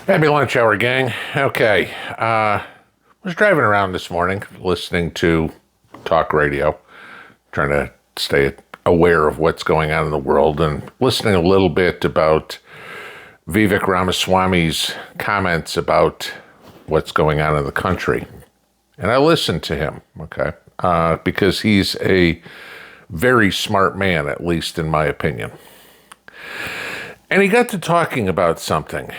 Happy lunch hour, gang. Okay. Was driving around this morning listening to talk radio, trying to stay aware of what's going on in the world, and listening a little bit about Vivek Ramaswamy's comments about what's going on in the country. And I listened to him, okay, because he's a very smart man, at least in my opinion. And he got to talking about something.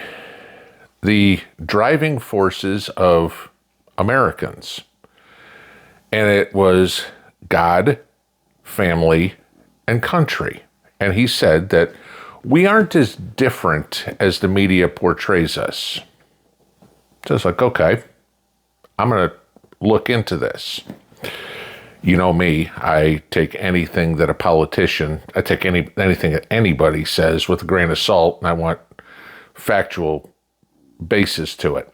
The driving forces of Americans. And it was God, family, and country. And he said that we aren't as different as the media portrays us. So it's like, okay, I'm going to look into this. You know me, I take anything that a politician, I take anything that anybody says with a grain of salt, and I want factual basis to it.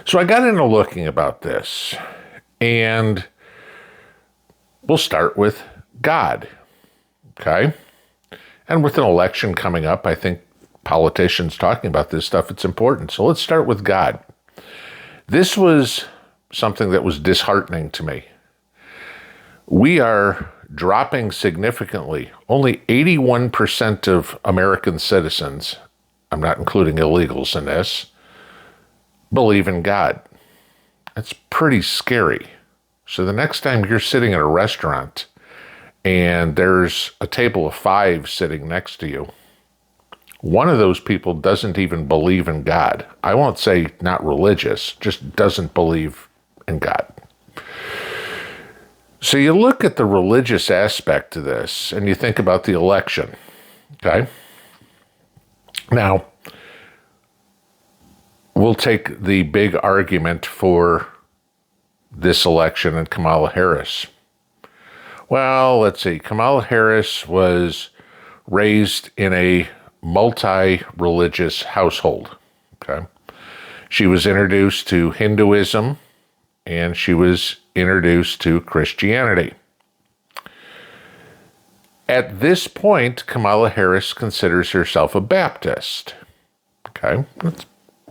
So I got into looking about this, and we'll start with God, okay? And with an election coming up, I think politicians talking about this stuff, it's important. So let's start with God. This was something that was disheartening to me. We are dropping significantly. Only 81% of American citizens, I'm not including illegals in this, believe in God. That's pretty scary. So the next time you're sitting at a restaurant and there's a table of 5 sitting next to you, one of those people doesn't even believe in God. I won't say not religious, just doesn't believe in God. So you look at the religious aspect to this and you think about the election, okay? Now, we'll take the big argument for this election and Kamala Harris. Well, let's see. Kamala Harris was raised in a multi-religious household, okay? She was introduced to Hinduism and she was introduced to Christianity. At this point, Kamala Harris considers herself a Baptist. Okay, that's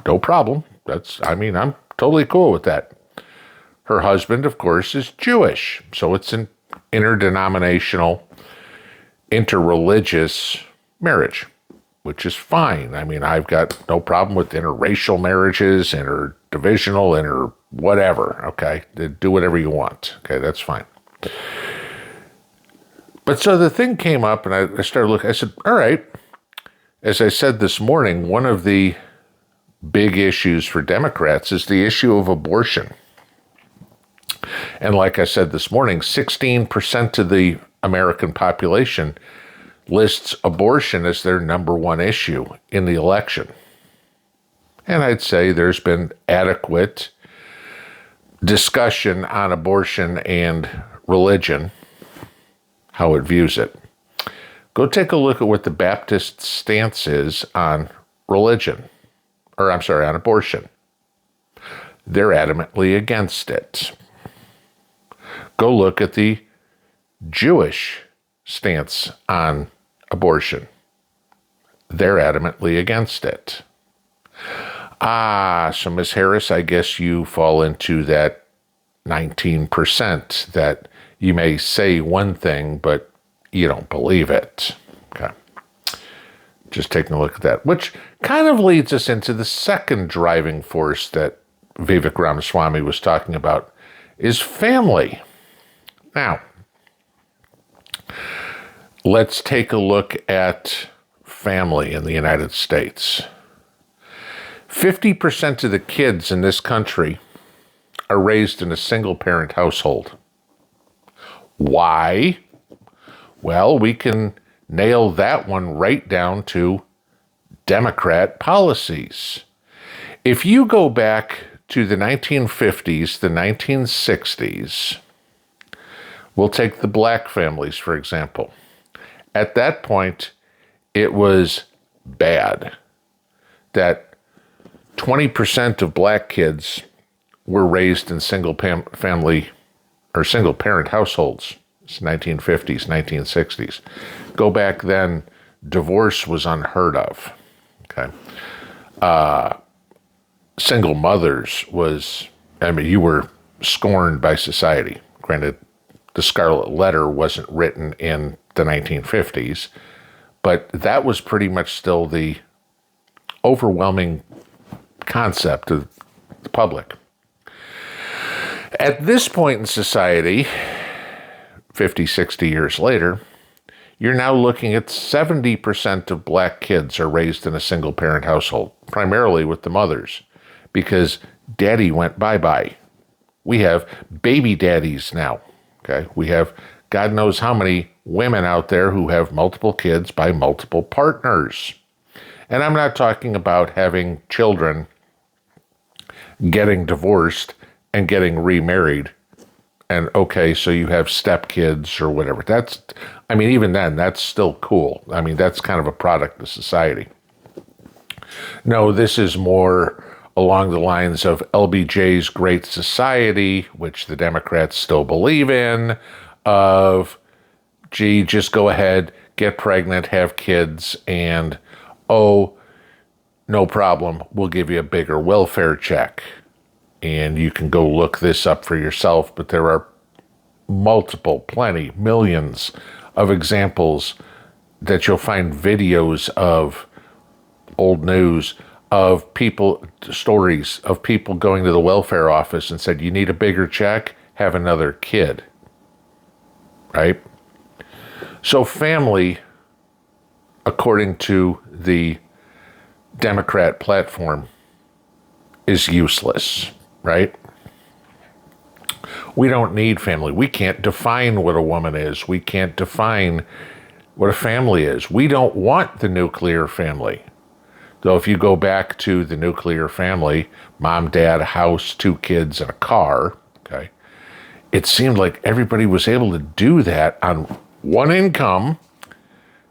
no problem. I'm totally cool with that. Her husband, of course, is Jewish. So it's an interdenominational, interreligious marriage, which is fine. I've got no problem with interracial marriages, interdivisional, whatever, okay? Do whatever you want, okay? That's fine. But so the thing came up, and I started looking. I said, all right. As I said this morning, one of the big issues for Democrats is the issue of abortion. And like I said this morning, 16% of the American population lists abortion as their number one issue in the election. And I'd say there's been adequate discussion on abortion and religion, how it views it. Go take a look at what the Baptist stance is on religion, on abortion. They're adamantly against it. Go look at the Jewish stance on abortion. They're adamantly against it. So Ms. Harris, I guess you fall into that 19% that you may say one thing, but you don't believe it. Okay. Just taking a look at that, which kind of leads us into the second driving force that Vivek Ramaswamy was talking about, is family. Now, let's take a look at family in the United States. 50% of the kids in this country are raised in a single-parent household. Why? Well, we can nail that one right down to Democrat policies. If you go back to the 1950s, the 1960s, we'll take the black families, for example. At that point, it was bad that 20% of black kids were raised in single-family or single-parent households. It's 1950s, 1960s. Go back then, divorce was unheard of. Okay. Single mothers was, you were scorned by society. Granted, the Scarlet Letter wasn't written in the 1950s, but that was pretty much still the overwhelming concept of the public. At this point in society, 50, 60 years later, you're now looking at 70% of black kids are raised in a single-parent household, primarily with the mothers, because daddy went bye-bye. We have baby daddies now, okay? We have God knows how many women out there who have multiple kids by multiple partners. And I'm not talking about having children, getting divorced, and getting remarried. And okay, so you have stepkids or whatever. Even then, that's still cool. That's kind of a product of society. No, this is more along the lines of LBJ's Great Society, which the Democrats still believe in, of, gee, just go ahead, get pregnant, have kids, and, oh, no problem, we'll give you a bigger welfare check. And you can go look this up for yourself, but there are millions of examples that you'll find videos of, old news, of people, stories of people going to the welfare office and said, you need a bigger check, have another kid, right? So family, according to the Democrat platform, is useless, right? We don't need family. We can't define what a woman is. We can't define what a family is. We don't want the nuclear family. Though if you go back to the nuclear family, mom, dad, a house, 2 kids, and a car, okay, it seemed like everybody was able to do that on one income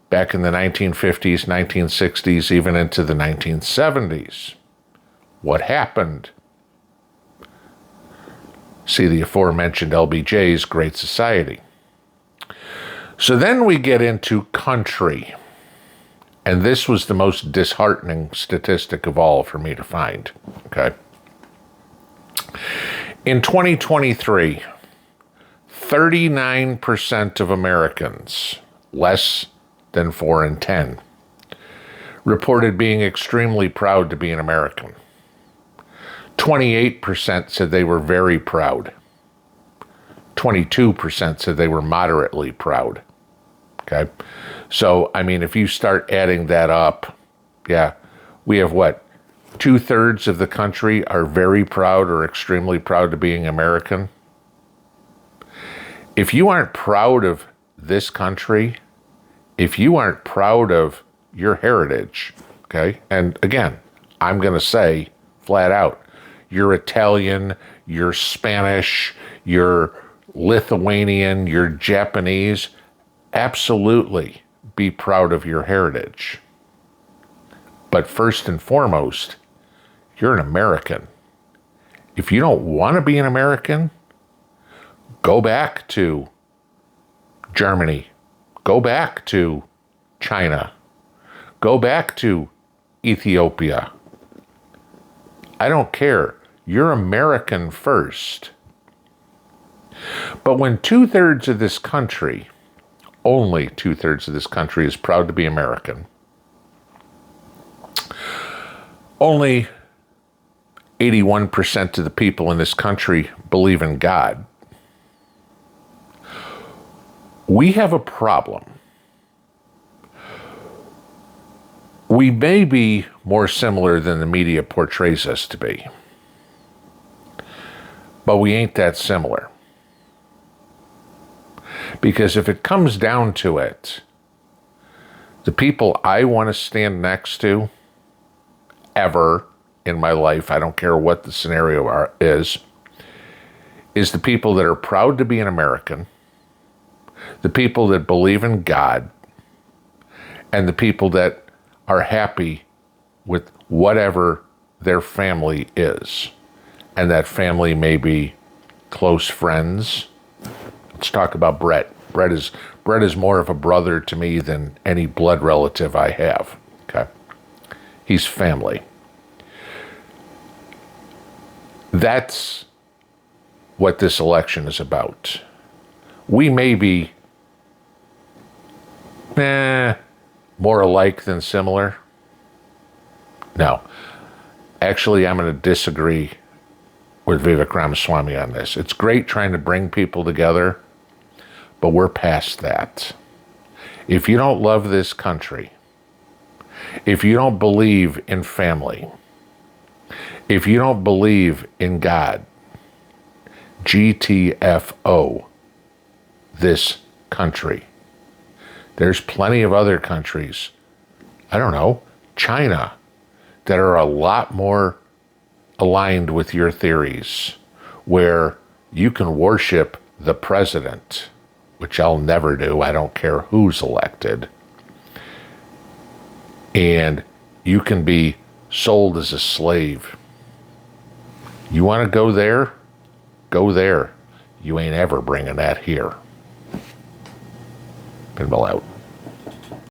back in the 1950s, 1960s, even into the 1970s. What happened? See the aforementioned LBJ's Great Society. So then we get into country. And this was the most disheartening statistic of all for me to find, okay? In 2023, 39% of Americans, less than 4 in 10, reported being extremely proud to be an American. 28% said they were very proud. 22% said they were moderately proud. Okay? So, if you start adding that up, yeah, we have what? 2/3 of the country are very proud or extremely proud to being American. If you aren't proud of this country, if you aren't proud of your heritage, okay, and again, I'm going to say flat out, you're Italian, you're Spanish, you're Lithuanian, you're Japanese, absolutely be proud of your heritage. But first and foremost, you're an American. If you don't want to be an American, go back to Germany, go back to China, go back to Ethiopia. I don't care. You're American first. But when 2/3 of this country, only 2/3 of this country is proud to be American, only 81% of the people in this country believe in God, we have a problem. We may be more similar than the media portrays us to be, but we ain't that similar. Because if it comes down to it, the people I want to stand next to ever in my life, I don't care what the scenario is the people that are proud to be an American, the people that believe in God, and the people that are happy with whatever their family is. And that family may be close friends. Let's talk about Brett. Brett is more of a brother to me than any blood relative I have. Okay. He's family. That's what this election is about. We may be more alike than similar. No. Actually, I'm going to disagree with Vivek Ramaswamy on this. It's great trying to bring people together, but we're past that. If you don't love this country, if you don't believe in family, if you don't believe in God, GTFO, this country. There's plenty of other countries, I don't know, China, that are a lot more aligned with your theories, where you can worship the president, which I'll never do. I don't care who's elected. And you can be sold as a slave. You want to go there? Go there. You ain't ever bringing that here. Pinball out.